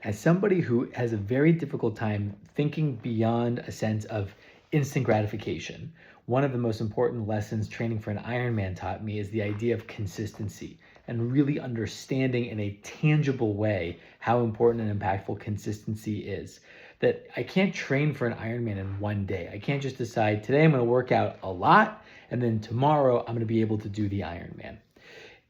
As somebody who has a very difficult time thinking beyond a sense of instant gratification, one of the most important lessons training for an Ironman taught me is the idea of consistency and really understanding in a tangible way how important and impactful consistency is. That I can't train for an Ironman in one day. I can't just decide today I'm going to work out a lot and then tomorrow I'm going to be able to do the Ironman.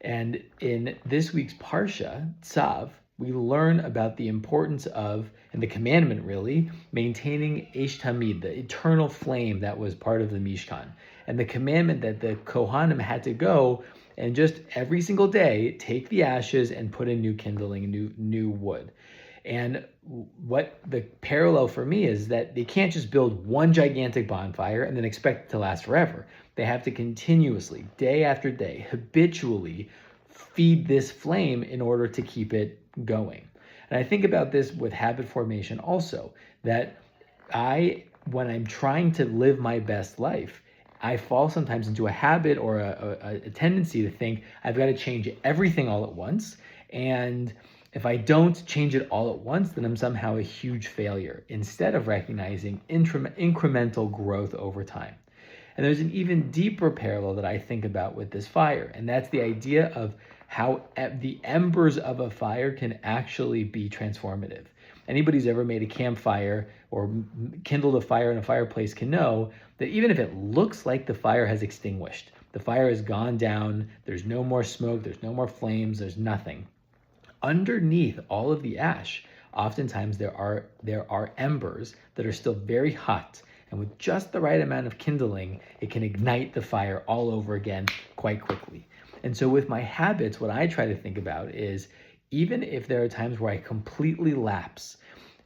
And in this week's Parsha Tzav, we learn about the importance of, and the commandment really, maintaining Eish Tamid, the eternal flame that was part of the Mishkan. And the commandment that the Kohanim had to go and just every single day take the ashes and put in new kindling, new wood. And what the parallel for me is that they can't just build one gigantic bonfire and then expect it to last forever. They have to continuously, day after day, habitually feed this flame in order to keep it going. And I think about this with habit formation also, that when I'm trying to live my best life, I fall sometimes into a habit or a tendency to think I've got to change everything all at once. And if I don't change it all at once, then I'm somehow a huge failure, instead of recognizing incremental growth over time. And there's an even deeper parallel that I think about with this fire, and that's the idea of how the embers of a fire can actually be transformative. Anybody who's ever made a campfire or kindled a fire in a fireplace can know that even if it looks like the fire has extinguished, the fire has gone down, there's no more smoke, there's no more flames, there's nothing. Underneath all of the ash, oftentimes there are embers that are still very hot, and with just the right amount of kindling, it can ignite the fire all over again quite quickly. And so with my habits, what I try to think about is, even if there are times where I completely lapse,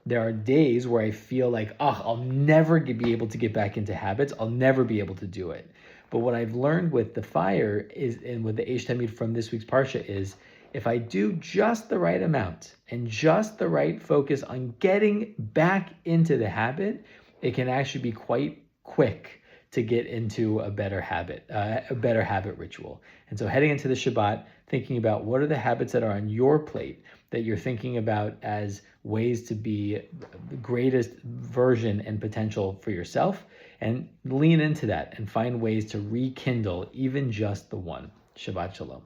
there are days where I feel like, I'll never be able to get back into habits. I'll never be able to do it. But what I've learned with the fire is, and with the Eish Tamid from this week's Parsha, is if I do just the right amount and just the right focus on getting back into the habit, it can actually be quite quick to get into a better habit ritual. And so heading into the Shabbat, thinking about what are the habits that are on your plate that you're thinking about as ways to be the greatest version and potential for yourself, and lean into that and find ways to rekindle even just the one. Shabbat Shalom.